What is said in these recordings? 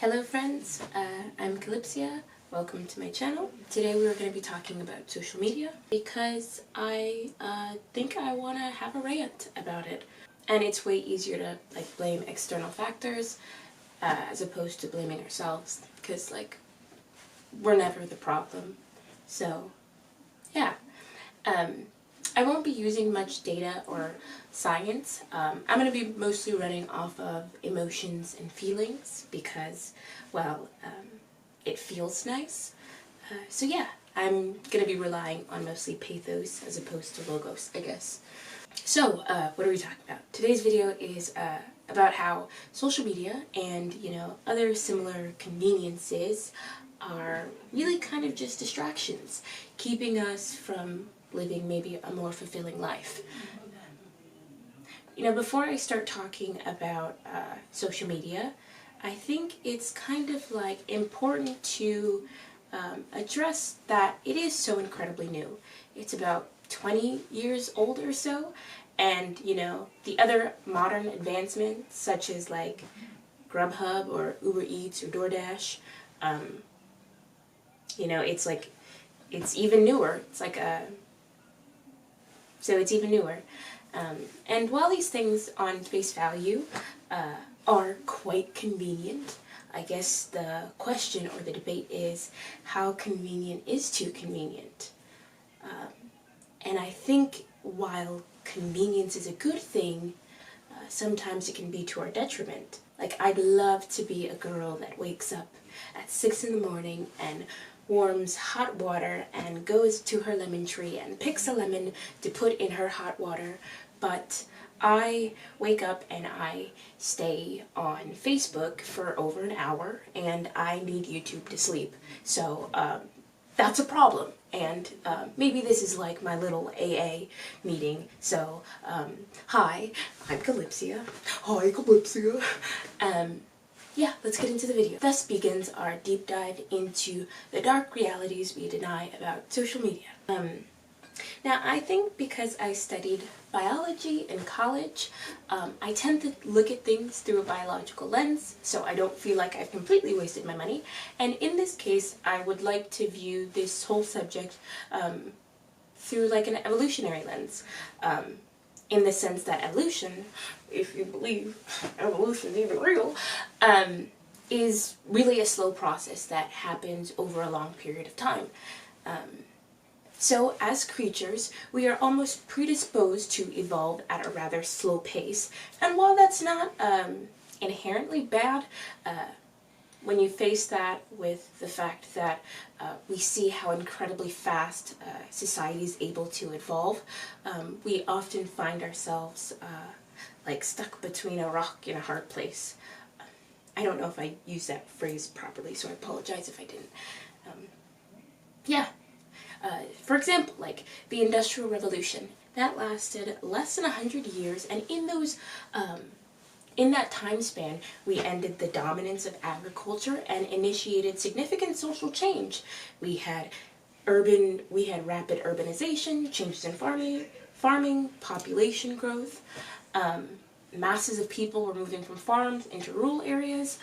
Hello friends, I'm Calypsia. Welcome to my channel. Today we are going to be talking about social media because I think I want to have a rant about it. And it's way easier to blame external factors as opposed to blaming ourselves because we're never the problem. So yeah. I won't be using much data or science. I'm going to be mostly running off of emotions and feelings because, well, it feels nice. So yeah, I'm going to be relying on mostly pathos as opposed to logos, I guess. So, what are we talking about? Today's video is about how social media and, other similar conveniences are really kind of just distractions, keeping us from living maybe a more fulfilling life. Before I start talking about social media, I think it's kind of important to address that it is so incredibly new. It's about 20 years old or so, and the other modern advancements such as Grubhub or Uber Eats or DoorDash, it's even newer. It's even newer. And while these things on face value are quite convenient, I guess the question or the debate is how convenient is too convenient? And I think while convenience is a good thing, sometimes it can be to our detriment. I'd love to be a girl that wakes up at 6 in the morning and warms hot water and goes to her lemon tree and picks a lemon to put in her hot water, but I wake up and I stay on Facebook for over an hour and I need YouTube to sleep. So that's a problem. And maybe this is like my little AA meeting. So, hi, I'm Calypsia. Hi, Calypsia. Yeah, let's get into the video. Thus begins our deep dive into the dark realities we deny about social media. Now, I think because I studied biology in college, I tend to look at things through a biological lens, so I don't feel like I've completely wasted my money. And in this case, I would like to view this whole subject through an evolutionary lens. In the sense that evolution, if you believe evolution is even real, is really a slow process that happens over a long period of time. So as creatures, we are almost predisposed to evolve at a rather slow pace. And while that's not inherently bad, when you face that with the fact that we see how incredibly fast society is able to evolve, we often find ourselves stuck between a rock and a hard place. I don't know if I used that phrase properly, so I apologize if I didn't. For example, the Industrial Revolution, that lasted less than 100 years, and in that time span, we ended the dominance of agriculture and initiated significant social change. We had rapid urbanization, changes in farming, population growth. Masses of people were moving from farms into rural areas.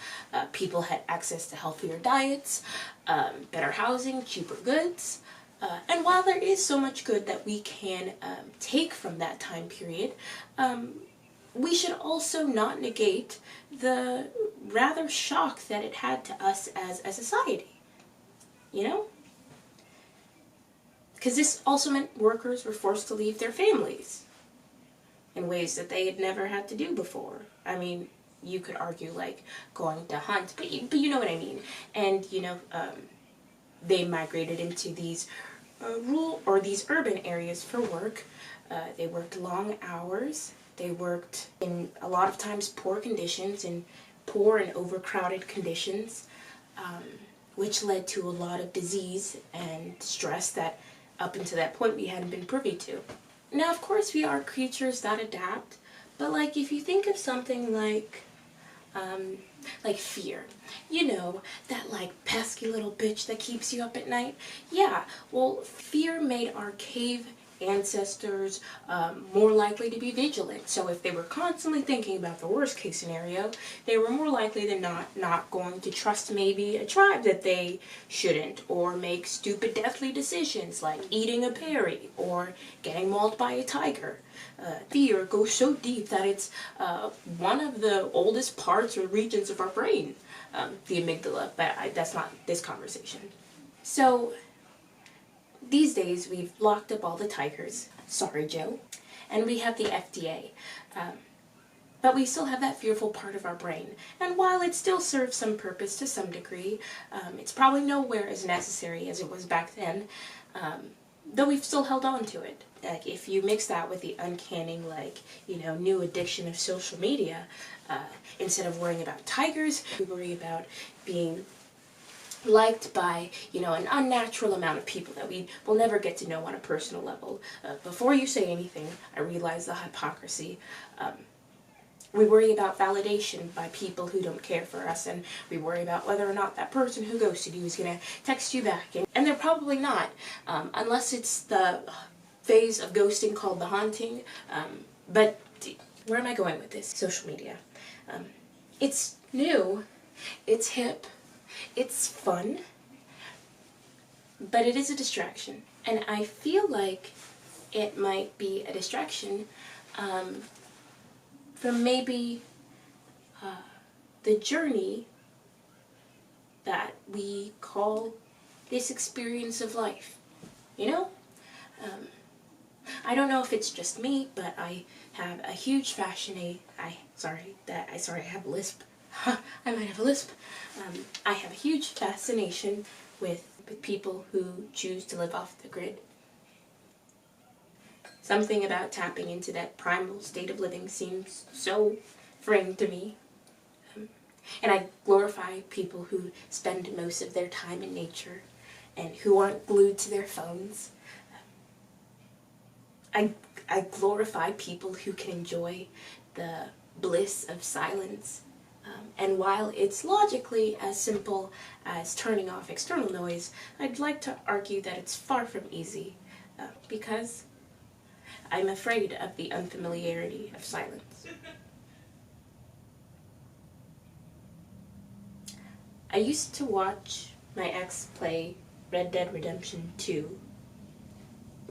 People had access to healthier diets, better housing, cheaper goods. And while there is so much good that we can take from that time period, we should also not negate the rather shock that it had to us as a society. Because this also meant workers were forced to leave their families in ways that they had never had to do before. I mean, you could argue going to hunt, but you know what I mean. And, they migrated into these rural or these urban areas for work. They worked long hours. They worked in a lot of times poor conditions, in poor and overcrowded conditions, which led to a lot of disease and stress that up until that point we hadn't been privy to. Now, of course, we are creatures that adapt, but if you think of something like fear, that pesky little bitch that keeps you up at night. Yeah, well, fear made our cave ancestors more likely to be vigilant. So if they were constantly thinking about the worst case scenario, they were more likely than not going to trust maybe a tribe that they shouldn't, or make stupid deathly decisions like eating a berry or getting mauled by a tiger. Fear goes so deep that it's one of the oldest parts or regions of our brain, the amygdala, but that's not this conversation. So these days we've locked up all the tigers, sorry Joe, and we have the FDA. But we still have that fearful part of our brain. And while it still serves some purpose to some degree, it's probably nowhere as necessary as it was back then, though we've still held on to it. Like, if you mix that with the uncanny, new addiction of social media, instead of worrying about tigers, we worry about being liked by, an unnatural amount of people that we will never get to know on a personal level. Before you say anything, I realize the hypocrisy. We worry about validation by people who don't care for us, and we worry about whether or not that person who ghosted you is going to text you back. And they're probably not, unless it's the phase of ghosting called the haunting. But where am I going with this? Social media. It's new, it's hip, it's fun, but it is a distraction. And I feel like it might be a distraction from maybe the journey that we call this experience of life. I don't know if it's just me, but I have a huge I have a lisp. I might have a lisp. I have a huge fascination with people who choose to live off the grid. Something about tapping into that primal state of living seems so freeing to me. And I glorify people who spend most of their time in nature and who aren't glued to their phones. I glorify people who can enjoy the bliss of silence. And while it's logically as simple as turning off external noise, I'd like to argue that it's far from easy, because I'm afraid of the unfamiliarity of silence. I used to watch my ex play Red Dead Redemption 2.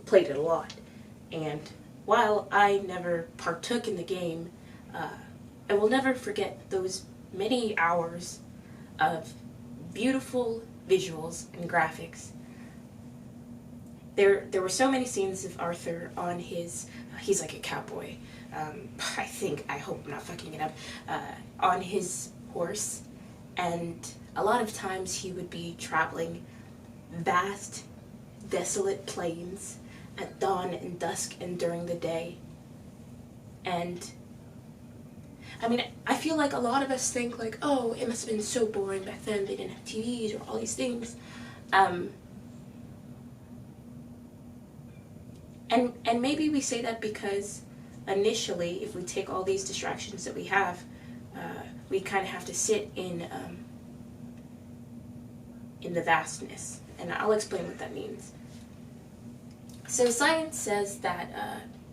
Played it a lot. And while I never partook in the game, I will never forget those many hours of beautiful visuals and graphics. There were so many scenes of Arthur on his, he's like a cowboy, I hope I'm not fucking it up, on his horse, and a lot of times he would be traveling vast, desolate plains at dawn and dusk and during the day. And I feel like a lot of us think like, oh, it must have been so boring back then, they didn't have TVs or all these things. And maybe we say that because initially, if we take all these distractions that we have, we kind of have to sit in the vastness. And I'll explain what that means. So science says that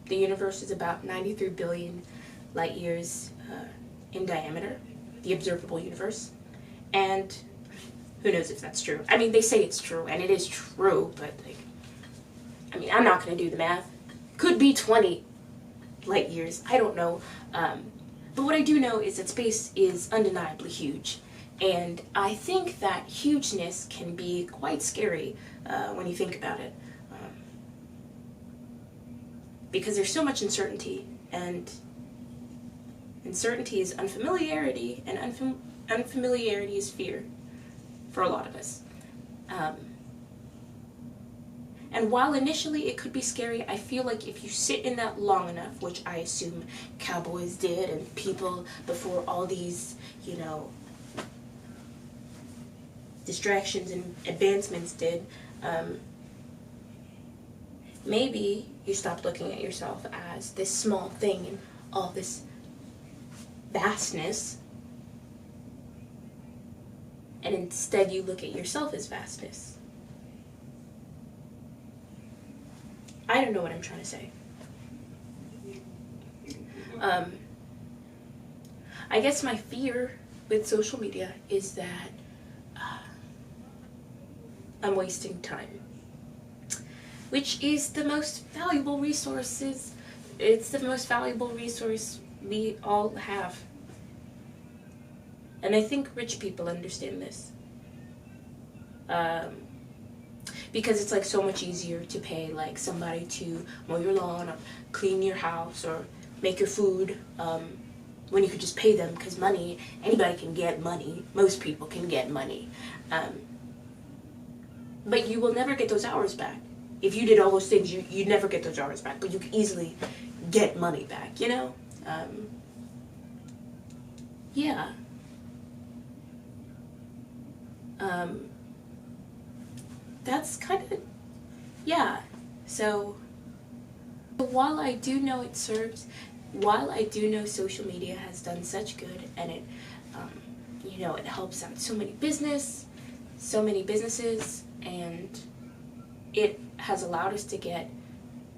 the universe is about 93 billion light years in diameter, the observable universe. And who knows if that's true. They say it's true, and it is true, but I'm not going to do the math. Could be 20 light years, I don't know. But what I do know is that space is undeniably huge. And I think that hugeness can be quite scary when you think about it. Because there's so much uncertainty, and uncertainty is unfamiliarity, and unfamiliarity is fear for a lot of us. And while initially it could be scary, I feel like if you sit in that long enough, which I assume cowboys did and people before all these, distractions and advancements did, maybe you stop looking at yourself as this small thing in all this vastness, and instead you look at yourself as vastness. I don't know what I'm trying to say. I guess my fear with social media is that I'm wasting time, which is the most valuable resources. It's the most valuable resource we all have. And I think rich people understand this. Because it's like so much easier to pay like somebody to mow your lawn or clean your house or make your food, when you could just pay them, because money, anybody can get money. Most people can get money. But you will never get those hours back. If you did all those things, you'd never get those hours back, but you could easily get money back, you know? Yeah. That's kind of, yeah. So while I do know it serves, while I do know social media has done such good, and it, it helps out so many businesses, and it has allowed us to get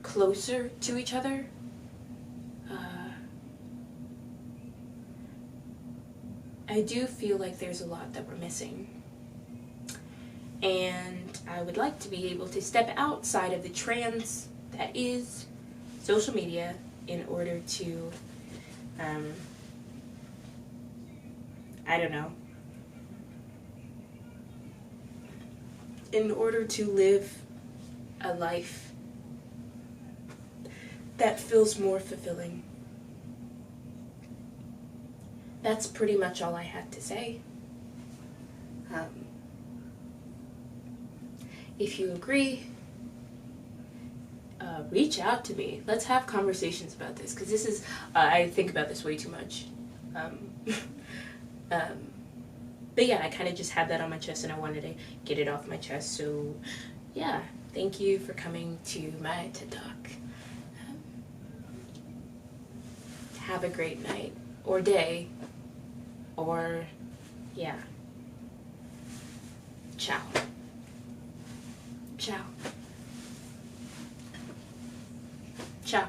closer to each other. I do feel like there's a lot that we're missing. And I would like to be able to step outside of the trance that is social media in order to, I don't know, in order to live a life that feels more fulfilling. That's pretty much all I had to say. If you agree, reach out to me. Let's have conversations about this, because this is, I think about this way too much. But yeah, I kind of just had that on my chest and I wanted to get it off my chest. So yeah, thank you for coming to my TED Talk. Have a great night or day, or yeah. Ciao. Ciao. Ciao.